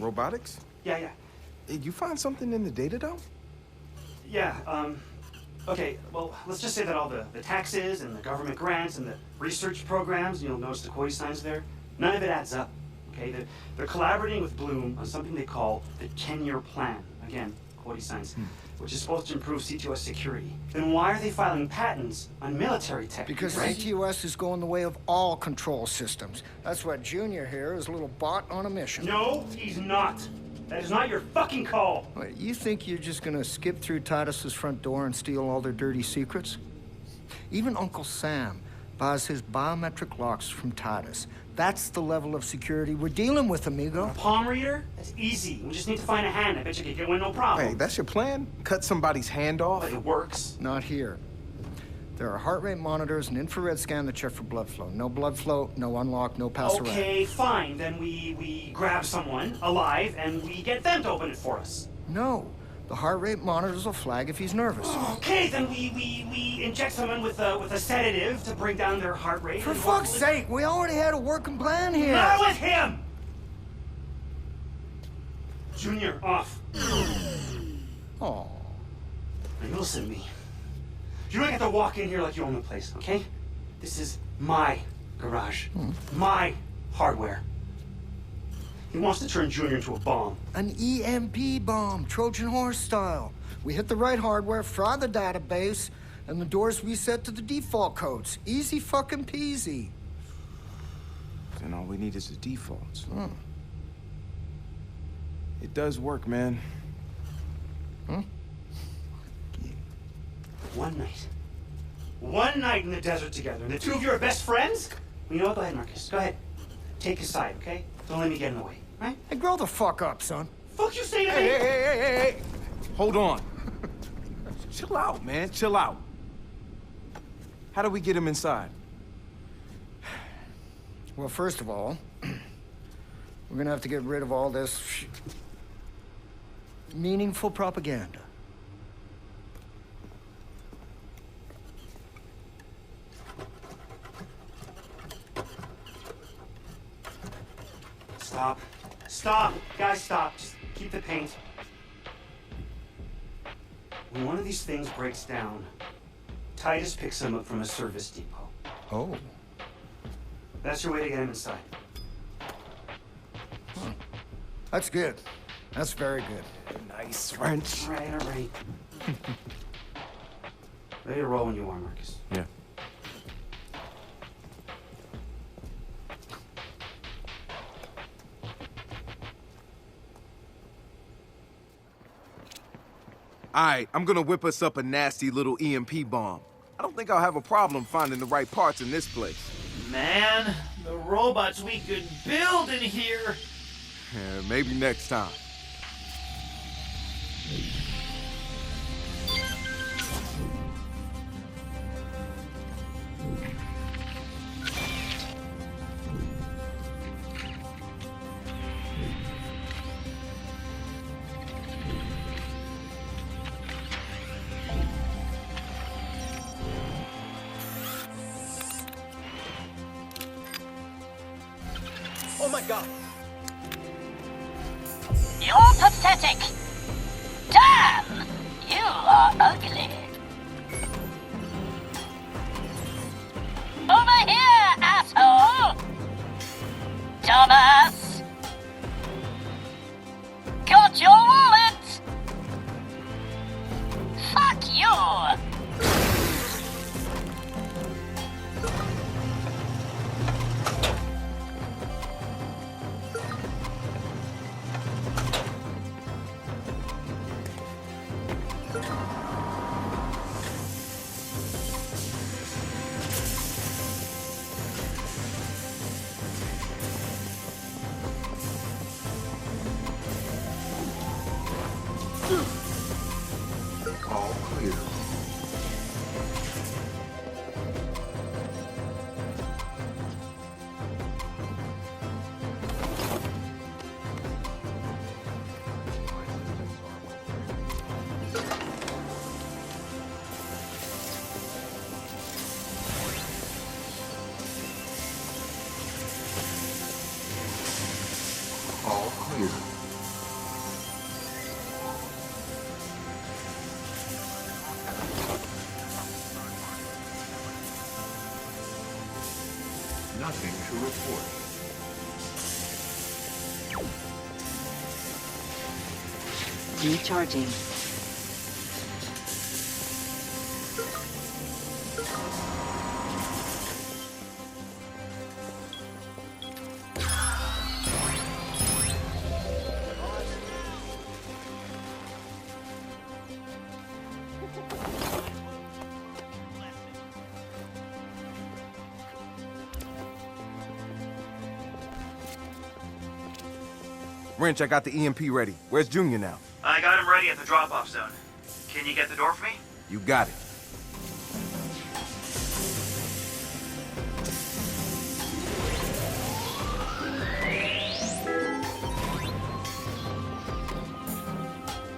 robotics? Yeah. You find something in the data, though? Yeah, okay, well, let's just say that all the taxes and the government grants and the research programs, you'll notice the quota signs there, none of it adds up, okay? They're collaborating with Bloom on something they call the 10-year plan. Again, quota signs. Which is supposed to improve C2S security. Then why are they filing patents on military tech? Because right? C2S is going the way of all control systems. That's why Junior here is a little bot on a mission. No, he's not. That is not your fucking call. Wait, you think you're just gonna skip through Titus's front door and steal all their dirty secrets? Even Uncle Sam buys his biometric locks from Titus. That's the level of security we're dealing with, amigo. A palm reader? That's easy. We just need to find a hand. I bet you could get one, no problem. Hey, that's your plan? Cut somebody's hand off? But it works. Not here. There are heart rate monitors and infrared scan that check for blood flow. No blood flow, no unlock, no pass around. Okay, fine. Then we grab someone alive and we get them to open it for us. No. The heart rate monitors will flag if he's nervous. Okay, then we inject someone with a sedative to bring down their heart rate. For fuck's sake, we already had a working plan here. Not with him! Junior, off. Oh. Now you listen to me. You don't get to walk in here like you own the place, okay? This is my garage. My hardware. He wants to turn Junior into a bomb. An EMP bomb, Trojan horse style. We hit the right hardware, fry the database, and the doors reset to the default codes. Easy fucking peasy. Then all we need is the defaults. It does work, man. One night. One night in the desert together, and the two of you are best friends? Well, you know what? Go ahead, Marcus. Go ahead. Take his side, okay? Don't let me get in the way, right? Hey, grow the fuck up, son. Fuck you say to me? Hey. Hold on. Chill out, man. Chill out. How do we get him inside? Well, first of all, we're gonna have to get rid of all this meaningful propaganda. Stop. Stop. Guys, stop. Just keep the paint. When one of these things breaks down, Titus picks them up from a service depot. Oh. That's your way to get him inside. That's good. That's very good. Nice French. All right. Ready to roll when you are, Marcus. Yeah. All right, I'm gonna whip us up a nasty little EMP bomb. I don't think I'll have a problem finding the right parts in this place. Man, the robots we could build in here. Yeah, maybe next time. Oh my god! You're pathetic! Damn! You are ugly! Over here, asshole! Thomas! Got your wallet! Fuck you! All clear. All clear. Nothing to report. Recharging. Wrench, I got the EMP ready. Where's Junior now? I got him ready at the drop-off zone. Can you get the door for me? You got it.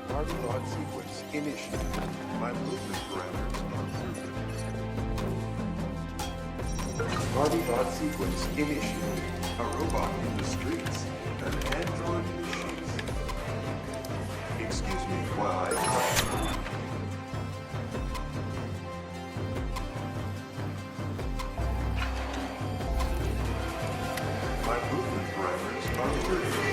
Target launch sequence initiated. My movement parameters are approved. Target launch sequence initiated. A robot in the streets. An android in the sheets. Excuse me while I... My movement parameters are approved.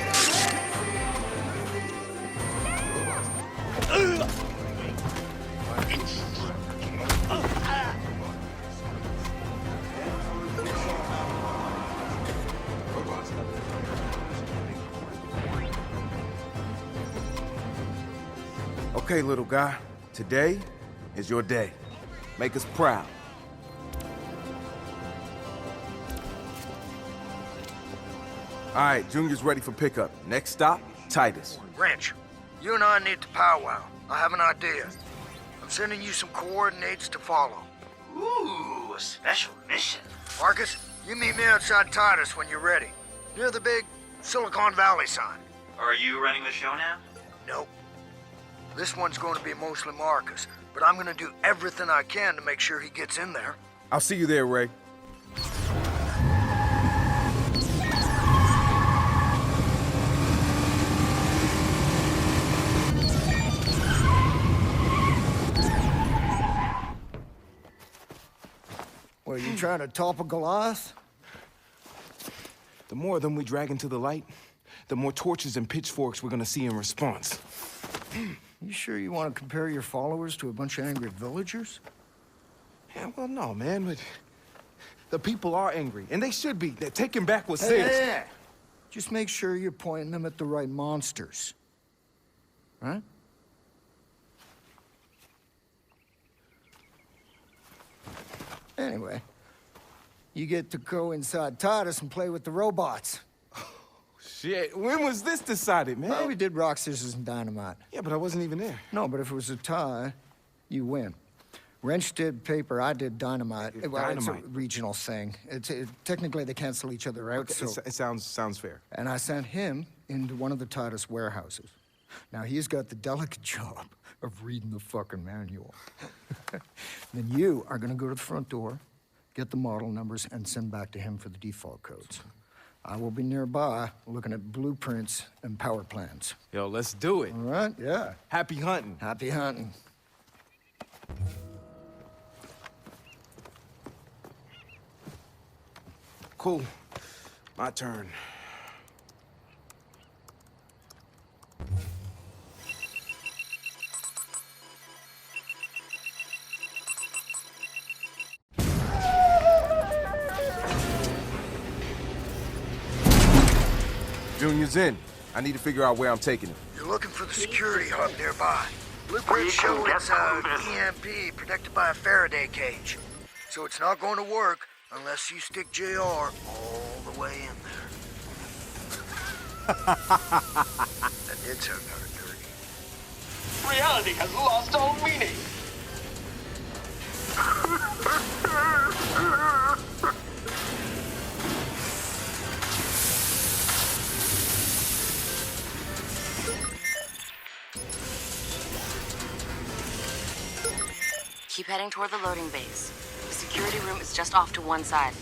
Okay, little guy. Today is your day. Make us proud. All right, Junior's ready for pickup. Next stop, Titus. Wrench, you and I need to powwow. I have an idea. I'm sending you some coordinates to follow. Ooh, a special mission. Marcus, you meet me outside Titus when you're ready. Near the big Silicon Valley sign. Are you running the show now? Nope. This one's going to be mostly Marcus, but I'm going to do everything I can to make sure he gets in there. I'll see you there, Ray. Well, you trying to topple Goliath? The more of them we drag into the light, the more torches and pitchforks we're gonna see in response. You sure you want to compare your followers to a bunch of angry villagers? Yeah, well, no, man, but the people are angry, and they should be. They're taking back what's theirs. Hey. Just make sure you're pointing them at the right monsters. Right? Anyway, you get to go inside Titus and play with the robots. Shit, when was this decided, man? Well, we did rock, scissors, and dynamite. Yeah, but I wasn't even there. No, but if it was a tie, you win. Wrench did paper, I did dynamite. Well, it's a Dynamite. regional thing. Technically, they cancel each other out, Okay, so... it sounds fair. And I sent him into one of the Titus warehouses. Now, he's got the delicate job of reading the fucking manual. Then you are gonna go to the front door, get the model numbers, and send back to him for the default codes. I will be nearby looking at blueprints and power plans. Yo, let's do it. All right? Yeah. Happy hunting. Happy hunting. Cool. My turn. Junior's in. I need to figure out where I'm taking him. You're looking for the security hub nearby. Blueprints show it's EMP protected by a Faraday cage. So it's not going to work unless you stick JR all the way in there. That did sound kind of dirty. Reality has lost all meaning. Keep heading toward the loading bays. The security room is just off to one side.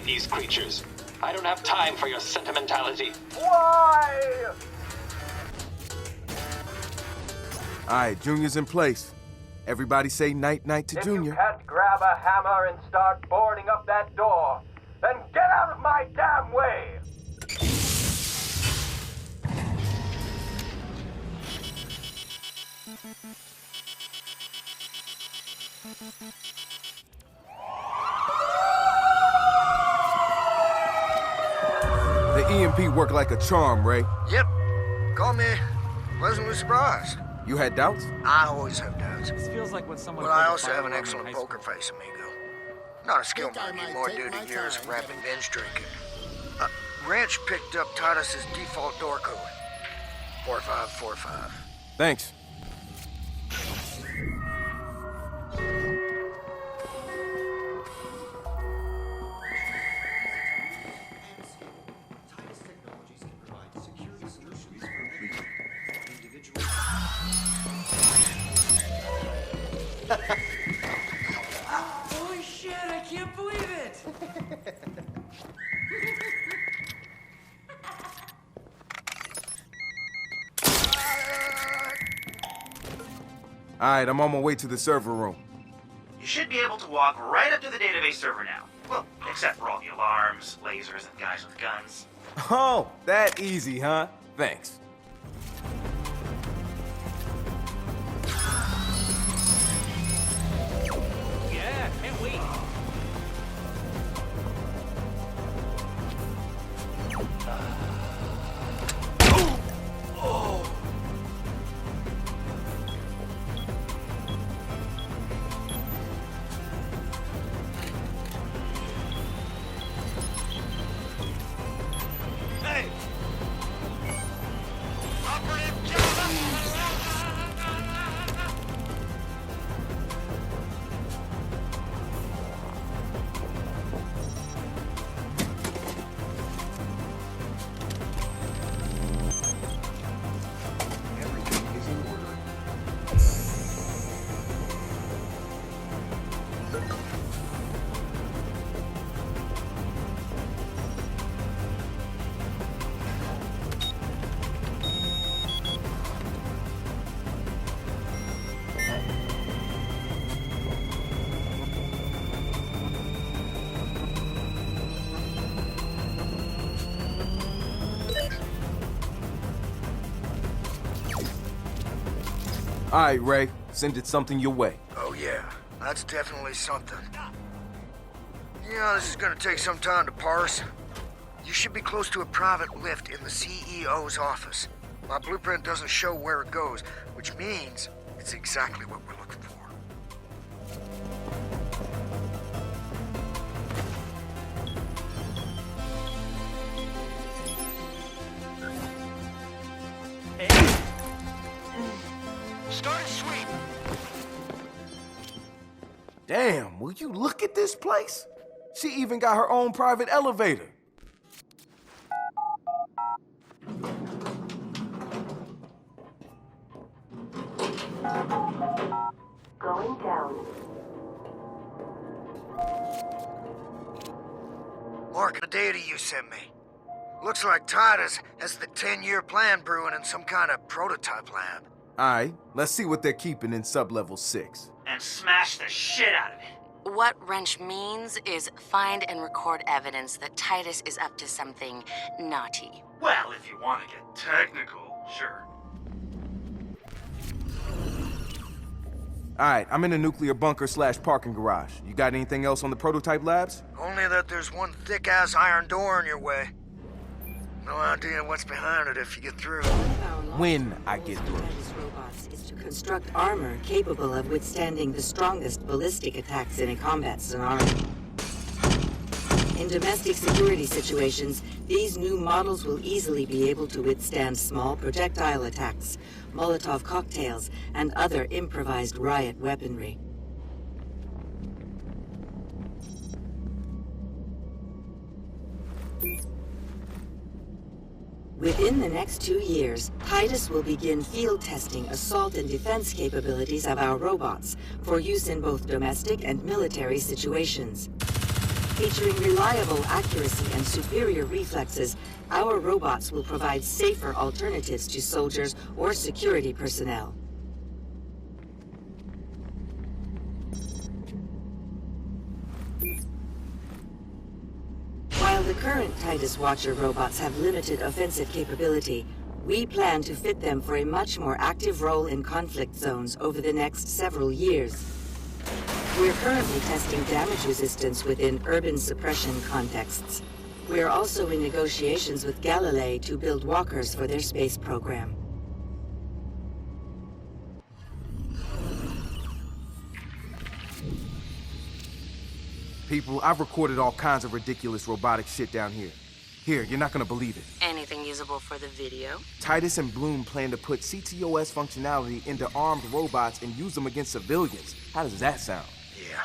these creatures. I don't have time for your sentimentality. Why? Alright, Junior's in place. Everybody say night-night to Junior. If you can't grab a hammer and start boarding up that door, then get out of my damn way! The EMP worked like a charm, Ray. Yep. Call me pleasantly surprised. You had doubts? I always have doubts. This feels like what someone. But I also have an excellent poker face, amigo. Not a skill monkey, more due to years of rapid binge drinking. Ranch picked up Titus's default door code. 4545. Thanks. Holy shit, I can't believe it! Alright, I'm on my way to the server room. You should be able to walk right up to the database server now. Well, except for all the alarms, lasers, and guys with guns. Oh, that easy, huh? Thanks. Yeah, can't wait. Hey! Everything is in order. Alright, Ray. Sending something your way. Oh yeah, that's definitely something. Yeah, this is gonna take some time to parse. You should be close to a private lift in the CEO's office. My blueprint doesn't show where it goes, which means it's exactly what we're looking for. Start a sweep. Damn, will you look at this place? She even got her own private elevator. Going down. Mark, the data you sent me. Looks like Titus has the 10-year plan brewing in some kind of prototype lab. Alright, let's see what they're keeping in sub-level 6. And smash the shit out of it. What wrench means is find and record evidence that Titus is up to something naughty. Well, if you want to get technical, sure. Alright, I'm in a nuclear bunker / parking garage. You got anything else on the prototype labs? Only that there's one thick-ass iron door in your way. No idea what's behind it if you get through. When I get through. Robots is to construct armor capable of withstanding the strongest ballistic attacks in a combat scenario. In domestic security situations, these new models will easily be able to withstand small projectile attacks, Molotov cocktails, and other improvised riot weaponry. Within the next 2 years, Titus will begin field testing assault and defense capabilities of our robots for use in both domestic and military situations. Featuring reliable accuracy and superior reflexes, our robots will provide safer alternatives to soldiers or security personnel. While the current Titus Watcher robots have limited offensive capability, we plan to fit them for a much more active role in conflict zones over the next several years. We're currently testing damage resistance within urban suppression contexts. We're also in negotiations with Galilei to build walkers for their space program. People, I've recorded all kinds of ridiculous robotic shit down here. Here, you're not gonna believe it. Anything usable for the video? Titus and Bloom plan to put CTOS functionality into armed robots and use them against civilians. How does that sound? Yeah,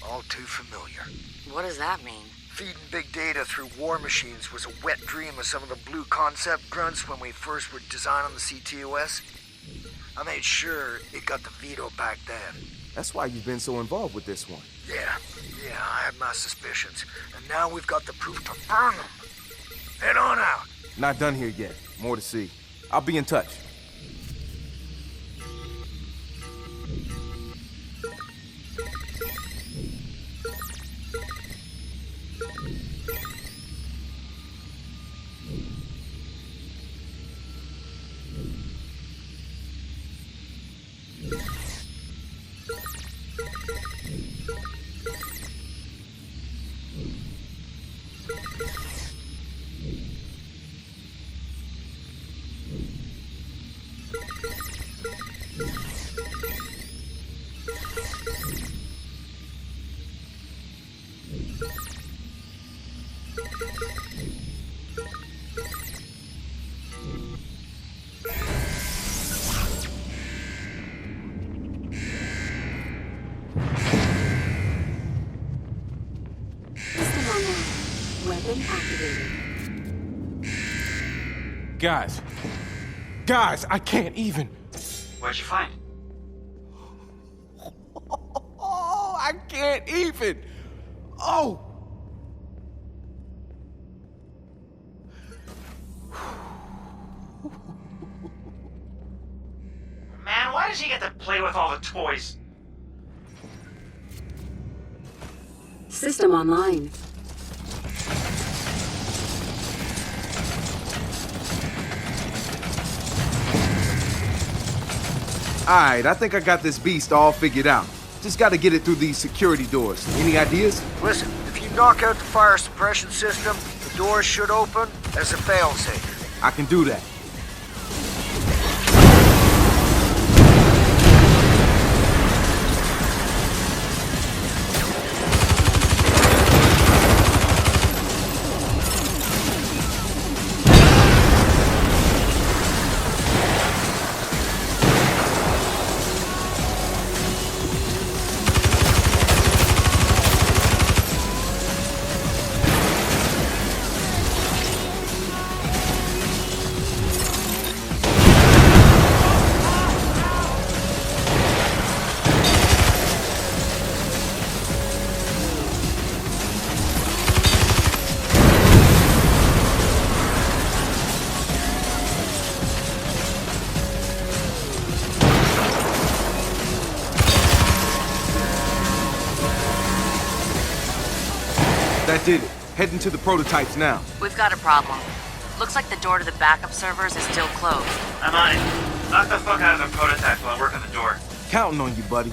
all too familiar. What does that mean? Feeding big data through war machines was a wet dream of some of the blue concept grunts when we first were designing the CTOS. I made sure it got the veto back then. That's why you've been so involved with this one. Yeah, I had my suspicions. And now we've got the proof to burn them. Head on out. Not done here yet. More to see. I'll be in touch. Weapon activated. Guys, I can't even. What'd you find? Oh, I can't even. Oh. Man, why does he get to play with all the toys? System online. Alright, I think I got this beast all figured out. Just gotta get it through these security doors. Any ideas? Listen, if you knock out the fire suppression system, the doors should open as a failsafe. I can do that. That did it. Heading to the prototypes now. We've got a problem. Looks like the door to the backup servers is still closed. I'm on it. Knock the fuck out of the prototype while I work on the door. Counting on you, buddy.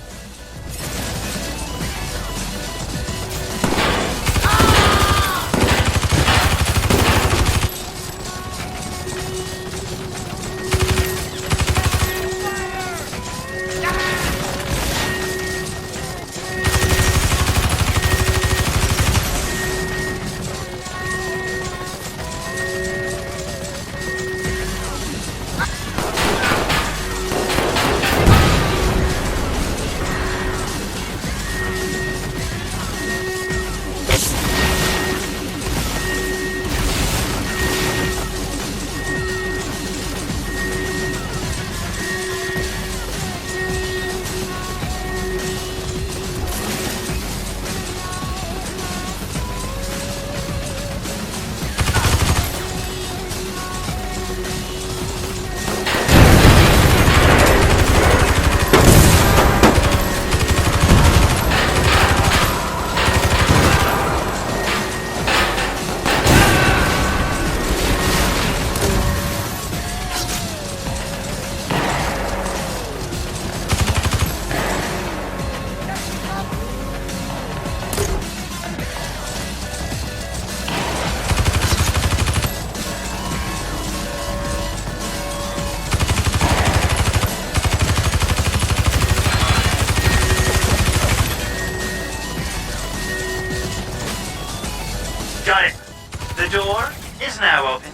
now open.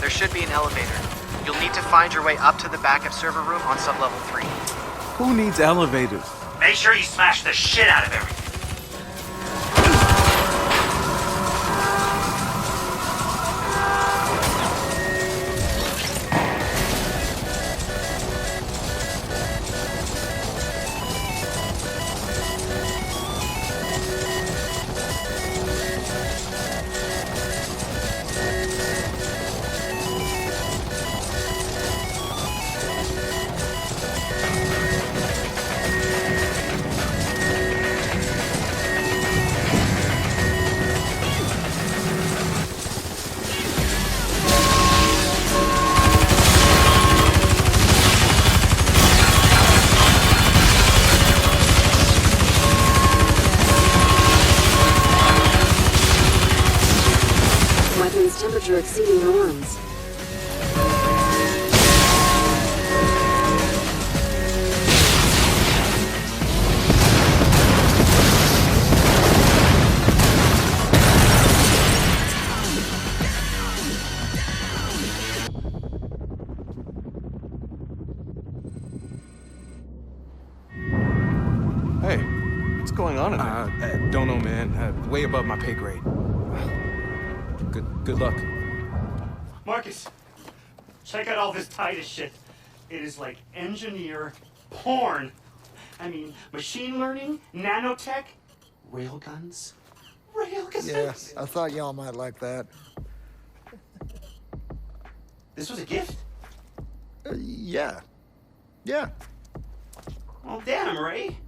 There should be an elevator. You'll need to find your way up to the backup server room on sublevel 3. Who needs elevators? Make sure you smash the shit out of everything. Temperature exceeding norms. Hey, what's going on in there? Don't know, man. Way above my pay grade. Good luck. Marcus, check out all this Titus shit. It is like engineer porn. I mean, machine learning, nanotech, railguns. Railguns. Yeah, I thought y'all might like that. This was a gift? Yeah. Well, damn, Ray.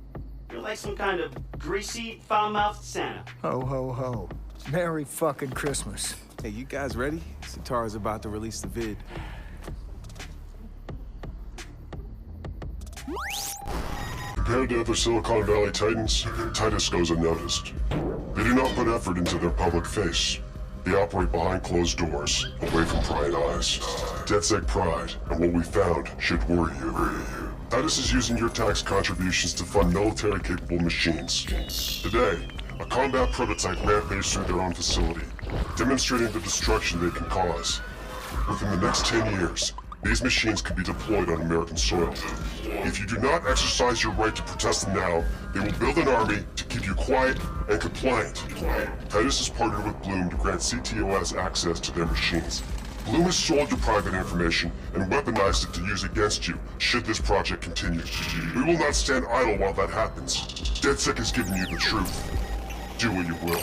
You're like some kind of greasy, foul-mouthed Santa. Ho, ho, ho. Merry fucking Christmas. Hey, you guys ready? Satara's about to release the vid. Compared to other Silicon Valley titans, Titus goes unnoticed. They do not put effort into their public face. They operate behind closed doors, away from prying eyes. DedSec pride, and what we found should worry you. Titus is using your tax contributions to fund military-capable machines. Today, a combat prototype rampages through their own facility, demonstrating the destruction they can cause. Within the next 10 years, these machines could be deployed on American soil. If you do not exercise your right to protest them now, they will build an army to keep you quiet and compliant. Titus has partnered with Bloom to grant CTOS access to their machines. Bloom has sold your private information and weaponized it to use against you, should this project continue. We will not stand idle while that happens. DedSec has given you the truth. Do what you will.